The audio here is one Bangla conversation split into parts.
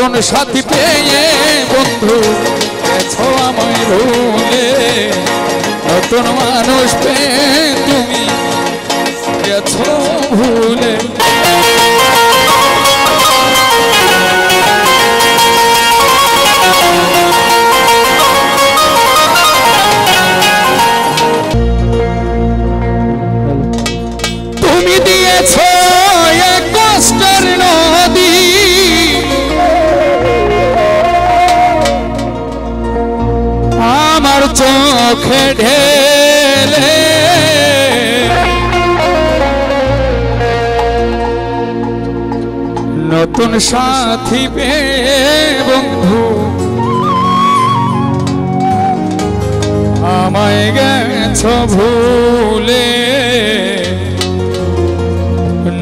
নতুন সাথী পেয়ে বন্ধু গেছো আমায় ভুলে, নতুন মানুষ পেয়ে তুমি গেছো ভুলে। তুমি দিয়েছো এক কষ্টের নদী, আমার চোখে ঢেলে নতুন সাথী পেয়ে বন্ধু আমায় গেছো ভুলে,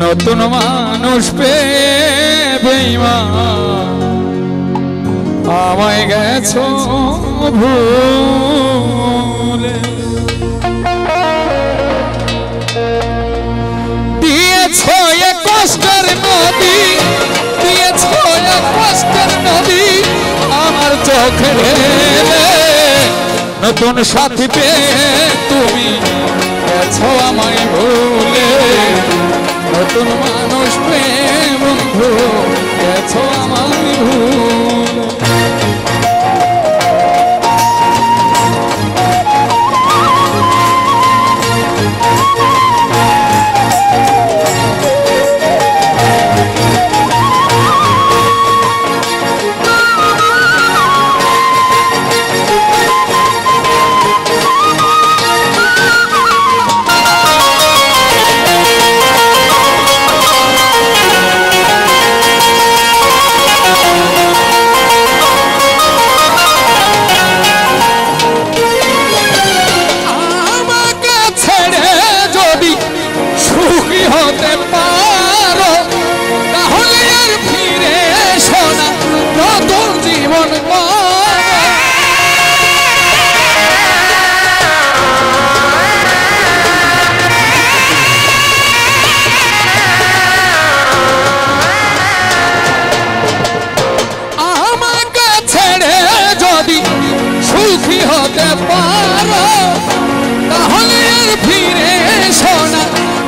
নতুন মানুষ পেয়ে বেঈমান আমায় গেছো ভুলে। দিয়েছো এক কষ্টের নদী, দিয়েছো এক কষ্টের নদী আমার চোখে ঢেলে, নতুন সাথী পেয়ে তুমি গেছো আমায় ভুলে, নতুন মানুষ পেয়ে বন্ধু গেছো আমায় ভুলে।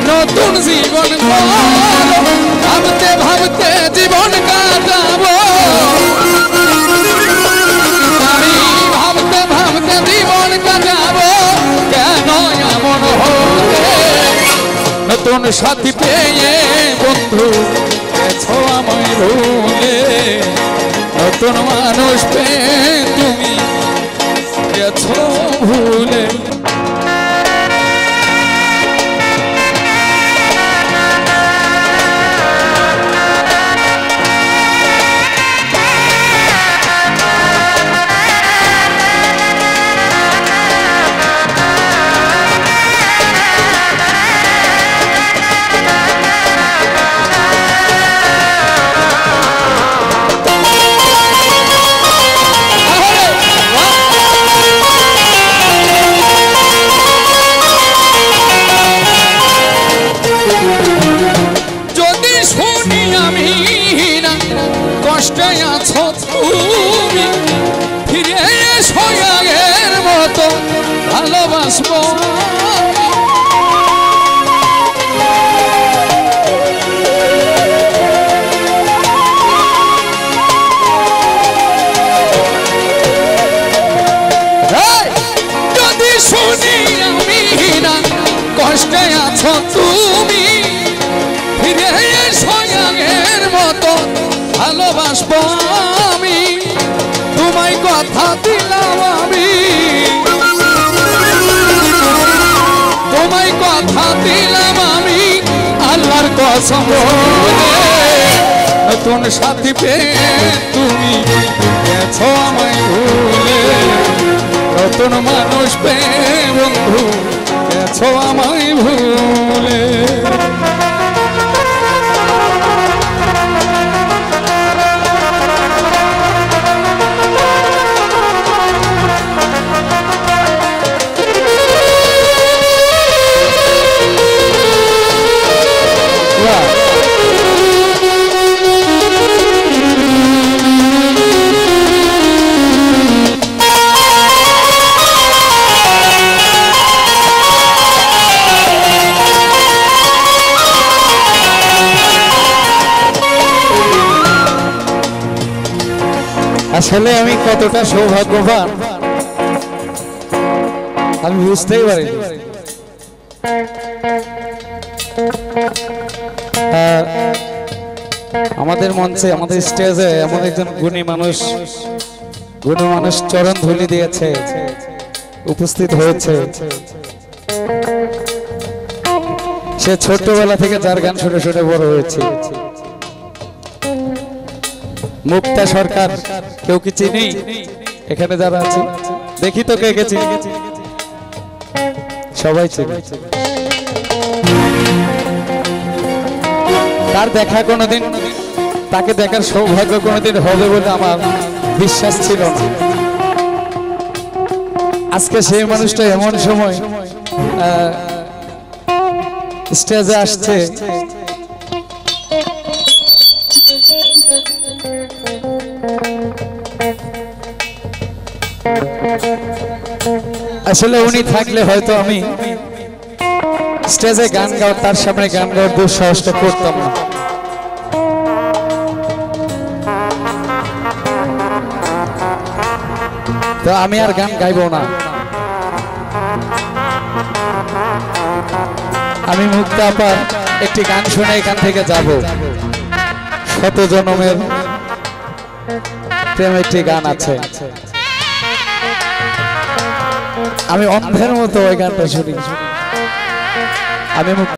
নতুন জীবন ভাবতে ভাবতে জীবন কাটাবো, আমি ভাবতে ভাবতে জীবন কাটাবো, কেন এমন হলে? নতুন সাথী পেয়ে বন্ধু গেছো আমায় ভুলে, নতুন মানুষ পেয়ে তুমি গেছো ভুলে। কষ্টে আছো তুমি ফিরে এসো আগের মতো ভালোবাসবো, যদি শুনি আমি না কষ্টে আছো তুমি ফিরে এসো আগের মতো ভালোবাসবো আমি, তোমায় কথা দিলাম আমি, তোমায় কথা দিলাম আমি আল্লাহর কসম বলে, নতুন সাথী পেয়ে তুমি গেছো আমায় ভুলে, নতুন মানুষ পেয়ে বন্ধু গেছো আমায় ভুলে। আসলে আমি কতটা সৌভাগ্যবান আমি বুঝতেই পারি। আমাদের মঞ্চে আমাদের স্টেজে এমন একজন গুণী মানুষ চরণ ধুলি দিয়েছে, উপস্থিত হয়েছে। সে ছোটবেলা থেকে যার গান শুনে শুনে বড় হয়েছে। মুক্তা সরকার, কেউ কি চিনি এখানে যারা আছে? দেখি তো কে কে চিনি। সবাই চিনি। তার দেখা কোনোদিন, তাকে দেখার সৌভাগ্য কোনোদিন হবে বলে আমার বিশ্বাস ছিল না। আজকে সেই মানুষটা এমন সময় স্টেজে আসছে, আসলে উনি থাকলে হয়তো আমি স্টেজে গান গাওয়ার, তার সামনে গান গাওয়ার দুঃসাহসটা করতাম না। তো আমি আর গান গাইবো না। আমি মুক্তা আপার একটি গান শুনে এখান থেকে যাব। শত জনমের প্রেম একটি গান আছে, আমি অন্ধের মতো ওই গানটা শুনি। আমি